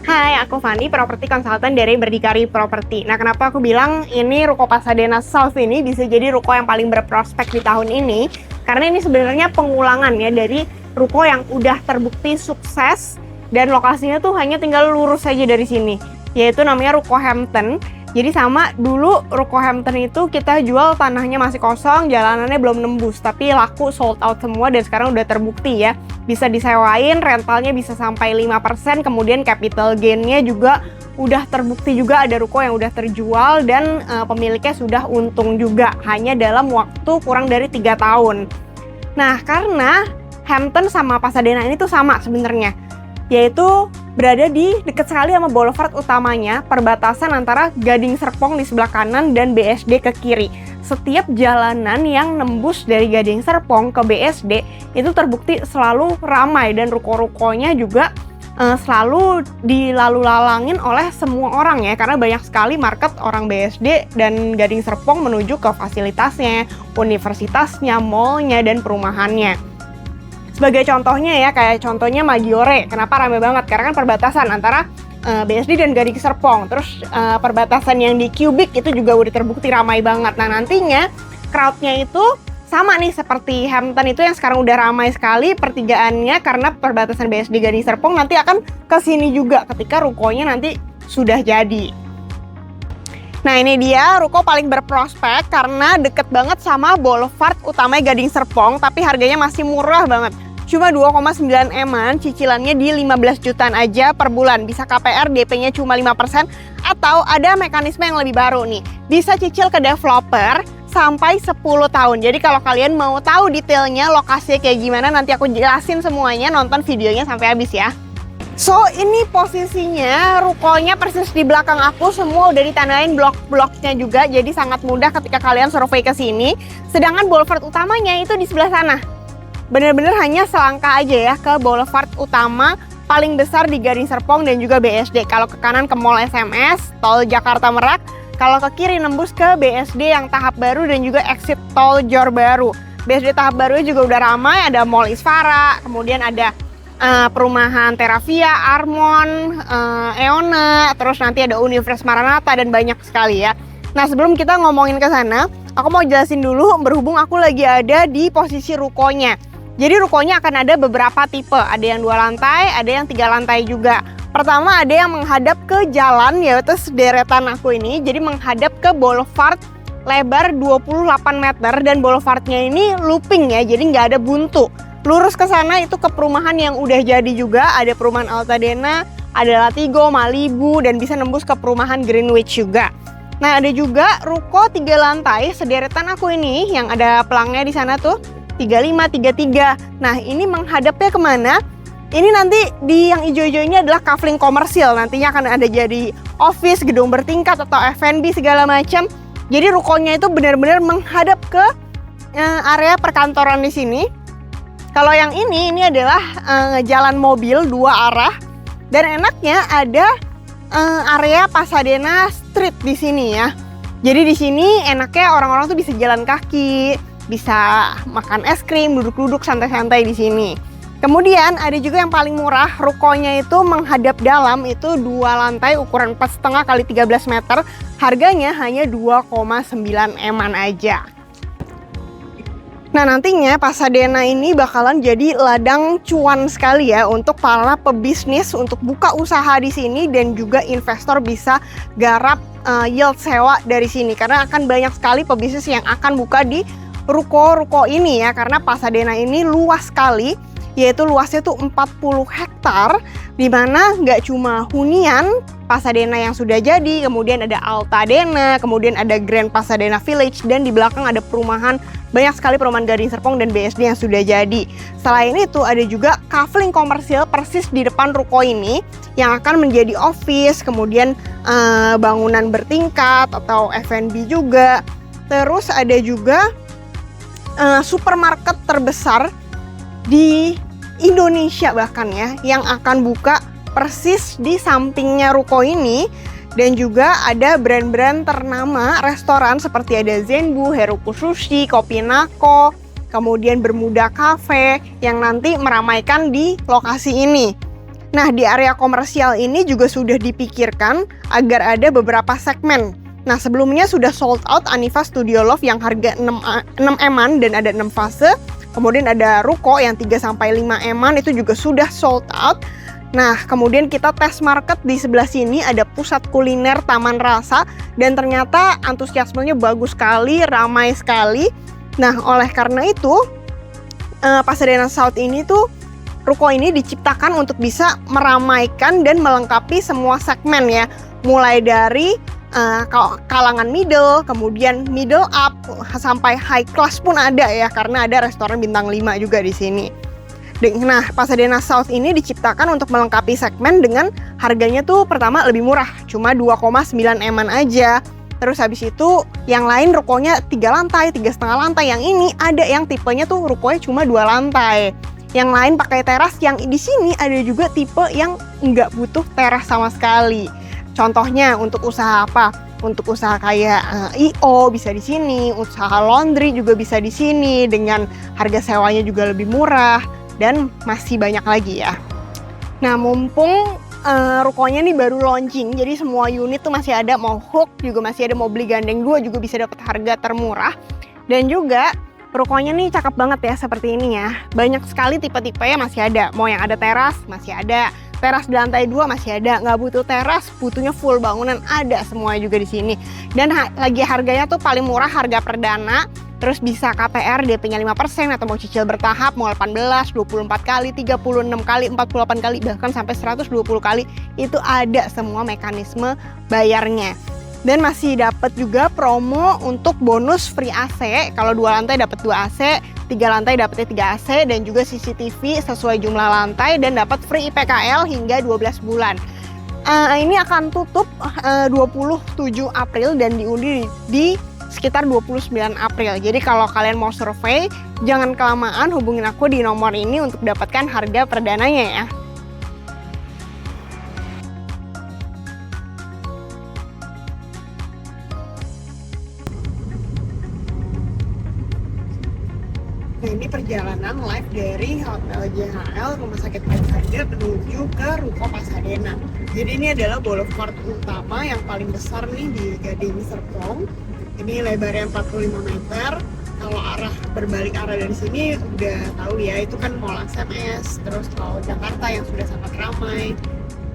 Hai, aku Fani, properti konsultan dari Berdikari Property. Nah, kenapa aku bilang ini ruko Pasadena South ini bisa jadi ruko yang paling berprospek di tahun ini? Karena ini sebenarnya pengulangan ya dari ruko yang udah terbukti sukses dan lokasinya tuh hanya tinggal lurus saja dari sini, yaitu namanya Ruko Hampton. Jadi sama dulu Ruko Hampton itu kita jual tanahnya masih kosong, jalanannya belum nembus, tapi laku sold out semua dan sekarang udah terbukti ya. Bisa disewain, rentalnya bisa sampai 5%, kemudian capital gain-nya juga udah terbukti juga ada ruko yang udah terjual dan pemiliknya sudah untung juga hanya dalam waktu kurang dari 3 tahun. Nah, karena Hampton sama Pasadena ini tuh sama sebenarnya, yaitu berada di dekat sekali sama boulevard utamanya, perbatasan antara Gading Serpong di sebelah kanan dan BSD ke kiri. Setiap jalanan yang nembus dari Gading Serpong ke BSD itu terbukti selalu ramai dan ruko-rukonya juga selalu dilalu-lalangin oleh semua orang ya, karena banyak sekali market orang BSD dan Gading Serpong menuju ke fasilitasnya, universitasnya, mallnya, dan perumahannya. Sebagai contohnya ya, kayak contohnya Maggiore, kenapa rame banget? Karena kan perbatasan antara BSD dan Gading Serpong. Terus perbatasan yang di Cubic itu juga udah terbukti ramai banget. Nah, nantinya crowd-nya itu sama nih seperti Hampton itu yang sekarang udah ramai sekali pertigaannya, karena perbatasan BSD Gading Serpong nanti akan ke sini juga ketika rukonya nanti sudah jadi. Nah, ini dia ruko paling berprospek karena deket banget sama boulevard utamanya Gading Serpong, tapi harganya masih murah banget. Cuma 2,9 M-an, cicilannya di 15 jutaan aja per bulan. Bisa KPR, DP-nya cuma 5%, atau ada mekanisme yang lebih baru nih. Bisa cicil ke developer sampai 10 tahun. Jadi kalau kalian mau tahu detailnya, lokasinya kayak gimana, nanti aku jelasin semuanya, nonton videonya sampai habis ya. So, ini posisinya rukonya persis di belakang aku, semua udah ditandain blok-bloknya juga, jadi sangat mudah ketika kalian survei ke sini. Sedangkan boulevard utamanya itu di sebelah sana. Bener-bener hanya selangkah aja ya ke boulevard utama paling besar di Gading Serpong dan juga BSD. Kalau ke kanan ke Mall SMS, Tol Jakarta Merak. Kalau ke kiri nembus ke BSD yang tahap baru dan juga exit Tol Jor Baru. BSD tahap barunya juga udah ramai, ada Mall Isfara, kemudian ada perumahan Terravia, Armon, Eona, terus nanti ada Universitas Maranatha dan banyak sekali ya. Nah, sebelum kita ngomongin ke sana, aku mau jelasin dulu berhubung aku lagi ada di posisi rukonya. Jadi rukonya akan ada beberapa tipe, ada yang 2 lantai, ada yang 3 lantai juga. Pertama ada yang menghadap ke jalan, yaitu sederetan aku ini, jadi menghadap ke boulevard lebar 28 meter dan boulevardnya ini looping ya, jadi nggak ada buntu. Lurus ke sana itu ke perumahan yang udah jadi juga, ada perumahan Altadena, ada Latigo, Malibu, dan bisa nembus ke perumahan Greenwich juga. Nah, ada juga ruko 3 lantai sederetan aku ini yang ada pelangnya di sana tuh 35, 33. Nah, ini menghadapnya kemana? Ini nanti di yang hijau-hijau ini adalah kafling komersil, nantinya akan ada jadi office, gedung bertingkat atau F&B segala macam. Jadi rukonya itu benar-benar menghadap ke area perkantoran di sini. Kalau yang ini adalah jalan mobil 2 arah dan enaknya ada area Pasadena Street di sini ya. Jadi di sini enaknya orang-orang tuh bisa jalan kaki, bisa makan es krim, duduk-duduk santai-santai di sini. Kemudian ada juga yang paling murah, rukonya itu menghadap dalam, itu 2 lantai ukuran 4,5 kali 13 meter, harganya hanya 2,9 M-an aja. Nah, nantinya Pasadena ini bakalan jadi ladang cuan sekali ya untuk para pebisnis untuk buka usaha di sini dan juga investor bisa garap yield sewa dari sini karena akan banyak sekali pebisnis yang akan buka di ruko-ruko ini ya, karena Pasadena ini luas sekali, yaitu luasnya tuh 40 hektar, dimana nggak cuma hunian Pasadena yang sudah jadi, kemudian ada Altadena, kemudian ada Grand Pasadena Village, dan di belakang ada perumahan, banyak sekali perumahan Gading Serpong dan BSD yang sudah jadi. Selain itu ada juga kafling komersil persis di depan ruko ini yang akan menjadi office, kemudian bangunan bertingkat atau F&B juga. Terus ada juga supermarket terbesar di Indonesia bahkan ya, yang akan buka persis di sampingnya ruko ini. Dan juga ada brand-brand ternama restoran seperti ada Zenbu, Heruku Sushi, Kopinako, kemudian Bermuda Cafe yang nanti meramaikan di lokasi ini. Nah, di area komersial ini juga sudah dipikirkan agar ada beberapa segmen. Nah, sebelumnya sudah sold out Anifa Studio Love yang harga 6 M-an dan ada 6 fase. Kemudian ada Ruko yang 3-5 M-an itu juga sudah sold out. Nah, kemudian kita tes market di sebelah sini ada pusat kuliner Taman Rasa dan ternyata antusiasmenya bagus sekali, ramai sekali. Nah, oleh karena itu Pasadena South ini tuh ruko ini diciptakan untuk bisa meramaikan dan melengkapi semua segmen ya. Mulai dari kalangan middle, kemudian middle up, sampai high class pun ada ya, karena ada restoran bintang 5 juga di sini. Nah, Pasadena South ini diciptakan untuk melengkapi segmen dengan harganya tuh pertama lebih murah, cuma 2,9 M-an aja. Terus habis itu yang lain rukonya 3 lantai, 3,5 lantai. Yang ini ada yang tipenya tuh rukonya cuma 2 lantai. Yang lain pakai teras, yang di sini ada juga tipe yang nggak butuh teras sama sekali. Contohnya untuk usaha apa? Untuk usaha kayak I.O. bisa di sini, usaha laundry juga bisa di sini dengan harga sewanya juga lebih murah dan masih banyak lagi ya. Nah, mumpung rukonya nih baru launching, jadi semua unit tuh masih ada, mau hook juga masih ada, mau beli gandeng 2 juga bisa dapat harga termurah. Dan juga rukonya nih cakep banget ya seperti ini ya. Banyak sekali tipe-tipenya masih ada. Mau yang ada teras masih ada. Teras di lantai 2 masih ada. Nggak butuh teras, butuhnya full bangunan ada semua juga di sini. Dan lagi harganya tuh paling murah harga perdana. Terus bisa KPR DP-nya 5% atau mau cicil bertahap mau 18, 24 kali, 36 kali, 48 kali, bahkan sampai 120 kali. Itu ada semua mekanisme bayarnya. Dan masih dapat juga promo untuk bonus free AC. Kalau 2 lantai dapat 2 AC, 3 lantai dapatnya 3 AC, dan juga CCTV sesuai jumlah lantai, dan dapat free IPKL hingga 12 bulan. Ini akan tutup 27 April dan diundi di sekitar 29 April. Jadi kalau kalian mau survei, jangan kelamaan, hubungin aku di nomor ini untuk dapatkan harga perdananya ya. Nah, ini perjalanan live dari Hotel JHL Rumah Sakit Pasadena menuju ke Ruko Pasadena. Jadi ini adalah boulevard utama yang paling besar nih di Gading Serpong. Ini lebarnya 45 meter. Kalau berbalik arah dari sini udah tahu ya, itu kan Mall SMS, terus kalau Jakarta yang sudah sangat ramai.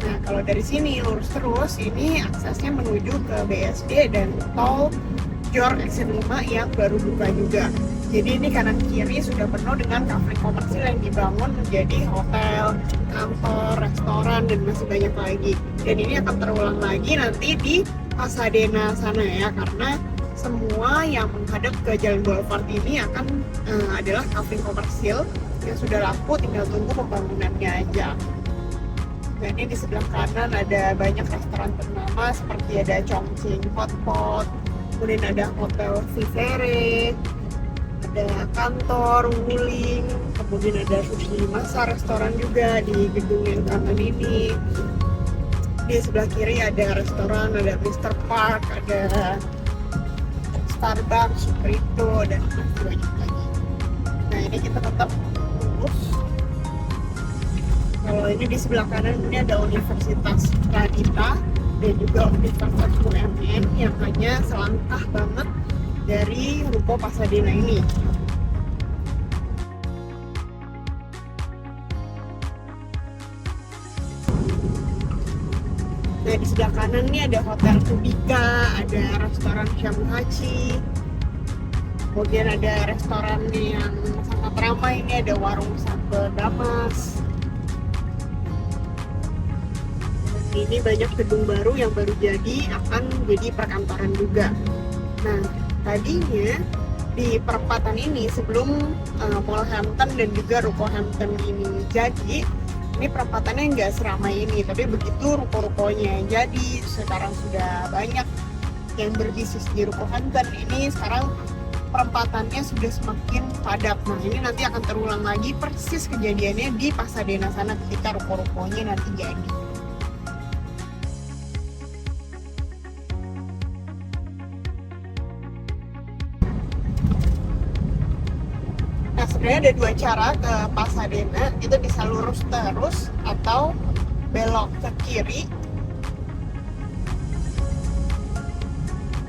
Nah, kalau dari sini lurus terus, ini aksesnya menuju ke BSD dan tol Jor Exit 5 yang baru buka juga. Jadi ini kanan kiri sudah penuh dengan kafe komersil yang dibangun menjadi hotel, kantor, restoran, dan masih banyak lagi. Dan ini akan terulang lagi nanti di Pasadena sana ya, karena semua yang menghadap ke Jalan Boulevard ini akan adalah kafe komersil yang sudah laku, tinggal tunggu pembangunannya aja. Dan ini di sebelah kanan ada banyak restoran ternama seperti ada Chongqing Hot Pot, kemudian ada Hotel Vivere, ada kantor Wuling, kemudian ada Sushi Masa restoran juga di gedung yang kanan ini. Di sebelah kiri ada restoran, ada Mr. Park, ada Starbucks, Superito, dan masih banyak lagi. Nah, ini kita tetap lurus. Kalau ini di sebelah kanan ini ada Universitas Radita dan juga Universitas UMN yang hanya selangkah banget dari Ruko Pasadena ini. Nah, di sebelah kanan ini ada Hotel Kubika, ada restoran Shamuhachi, kemudian ada restoran yang sangat ramai ini, ada warung sambal Damas. Ini banyak gedung baru yang baru jadi, akan jadi perkantoran juga. Nah, tadinya di perempatan ini sebelum Mall Hampton dan juga Ruko Hampton ini jadi, ini perempatannya nggak seramai ini, tapi begitu ruko-rukonya jadi, sekarang sudah banyak yang berbisnis di Ruko Hampton ini, sekarang perempatannya sudah semakin padat. Nah, ini nanti akan terulang lagi persis kejadiannya di Pasadena sana ketika ruko-rukonya nanti jadi. Sebenarnya ada 2 cara ke Pasadena, itu bisa lurus terus atau belok ke kiri.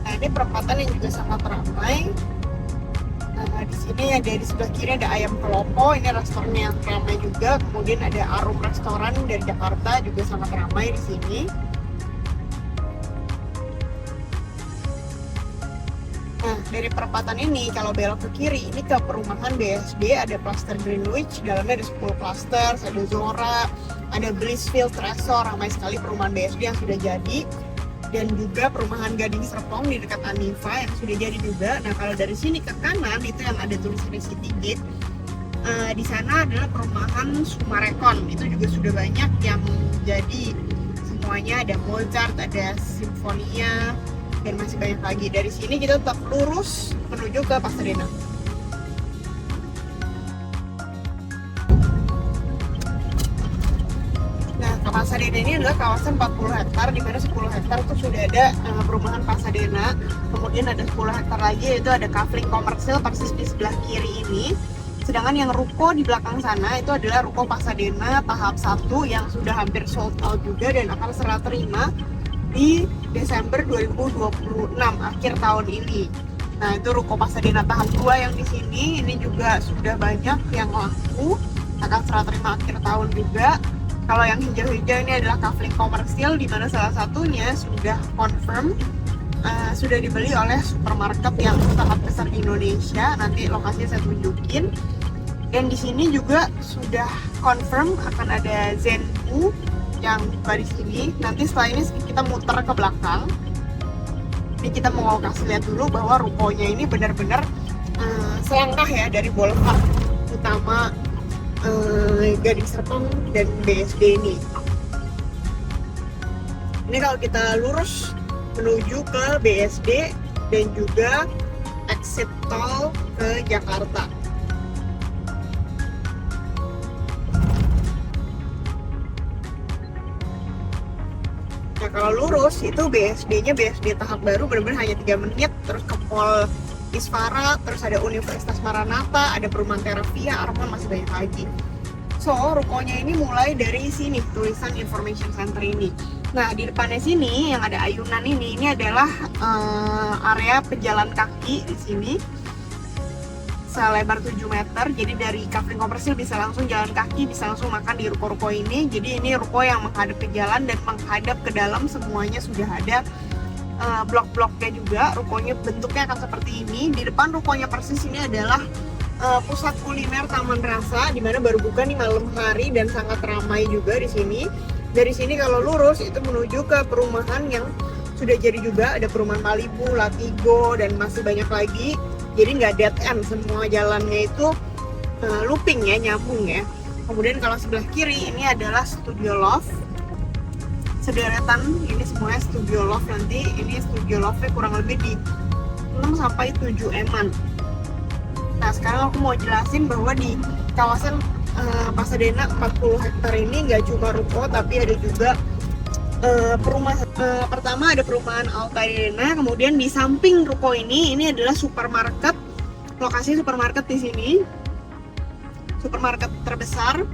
Nah, ini perempatan yang juga sangat ramai. Nah, di sini ada di sebelah kiri ada Ayam Kelopo, ini restoran yang ramai juga. Kemudian ada Arum Restoran dari Jakarta juga sangat ramai di sini. Nah, dari perempatan ini kalau belok ke kiri ini ke perumahan BSD, ada Cluster Greenwich, dalamnya ada 10 cluster, ada Zora, ada Blissfield Resort, ramai sekali perumahan BSD yang sudah jadi. Dan juga perumahan Gading Serpong di dekat Anifa yang sudah jadi juga. Nah, kalau dari sini ke kanan itu yang ada tulisannya Citygate, di sana adalah perumahan Sumarekon, itu juga sudah banyak yang jadi semuanya, ada Mozart, ada Sinfonia, dan masih banyak lagi. Dari sini kita tetap lurus menuju ke Pasadena. Pasadena ini adalah kawasan 40 hektar, di mana 10 hektar itu sudah ada perumahan Pasadena. Kemudian ada 10 hektar lagi yaitu ada kafling komersil persis di sebelah kiri ini. Sedangkan yang ruko di belakang sana itu adalah ruko Pasadena tahap 1 yang sudah hampir sold out juga dan akan serah terima di Desember 2026 akhir tahun ini. Nah, itu ruko Pasadena tahap 2 yang di sini, ini juga sudah banyak yang laku, akan serah terima akhir tahun juga. Kalau yang hijau-hijau ini adalah kafling komersil, di mana salah satunya sudah confirm sudah dibeli oleh supermarket yang sangat besar di Indonesia. Nanti lokasinya saya tunjukin. Dan di sini juga sudah confirm akan ada Zenbu yang buka di sini. Nanti setelah ini kita muter ke belakang. Ini kita mau kasih lihat dulu bahwa rukonya ini benar-benar selangkah ya dari boulevard utama Gading Serpong dan BSD ini. Ini kalau kita lurus menuju ke BSD dan juga exit tol ke Jakarta. Nah, kalau lurus itu BSD-nya BSD tahap baru, benar-benar hanya 3 menit, terus ke Mall Isfara, terus ada Universitas Maranatha, ada perumahan Terravia, Armon, masih banyak lagi. So, rukonya ini mulai dari sini, tulisan Information Center ini. Nah, di depannya sini yang ada ayunan ini adalah area pejalan kaki di sini. Selebar 7 meter, jadi dari kafling komersil bisa langsung jalan kaki, bisa langsung makan di ruko-ruko ini. Jadi ini ruko yang menghadap ke jalan dan menghadap ke dalam, semuanya sudah ada blok-bloknya juga. Rukonya bentuknya akan seperti ini. Di depan rukonya persis ini adalah pusat kuliner Taman Rasa, di mana baru buka nih malam hari dan sangat ramai juga di sini. Dari sini kalau lurus itu menuju ke perumahan yang sudah jadi juga, ada perumahan Malibu, Latigo, dan masih banyak lagi. Jadi nggak dead end, semua jalannya itu looping ya, nyambung ya. Kemudian kalau sebelah kiri ini adalah Studio Love. Sederetan ini semuanya Studio Love, nanti ini Studio Love-nya kurang lebih di 6 sampai 7 eman. Nah, sekarang aku mau jelasin bahwa di kawasan Pasadena 40 hektar ini nggak cuma ruko, tapi ada juga perumahan. Pertama ada perumahan Altairena, kemudian di samping ruko ini adalah supermarket. Lokasi supermarket di sini, supermarket terbesar.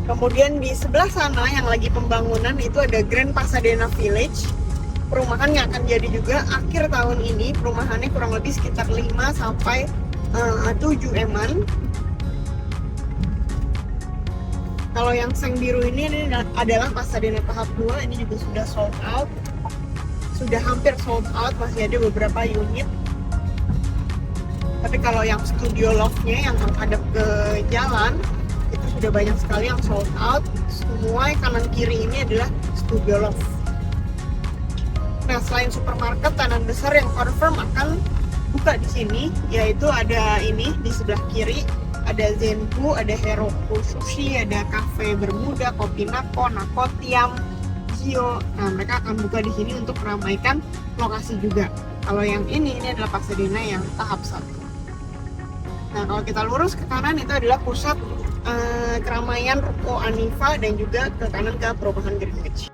Kemudian di sebelah sana yang lagi pembangunan itu ada Grand Pasadena Village. Perumahan yang akan jadi juga akhir tahun ini. Perumahannya kurang lebih sekitar 5 sampai 7 eman. Kalau yang seng biru ini adalah Pasadena tahap 2, ini juga sudah sold out. Sudah hampir sold out, masih ada beberapa unit. Tapi kalau yang Studio Love-nya yang menghadap ke jalan, itu sudah banyak sekali yang sold out. Semua kanan kiri ini adalah Studio Love. Nah, selain supermarket, tanah besar yang confirm akan buka di sini, yaitu ada ini di sebelah kiri, ada Zenbu, ada Heroku Sushi, ada Cafe Bermuda, Kopi Nako, Nakotiam, Zio. Nah, mereka akan buka di sini untuk meramaikan lokasi juga. Kalau yang ini adalah Pasadena yang tahap 1. Nah, kalau kita lurus ke kanan itu adalah pusat keramaian ruko Anifa dan juga ke kanan ke perumahan Greenwich.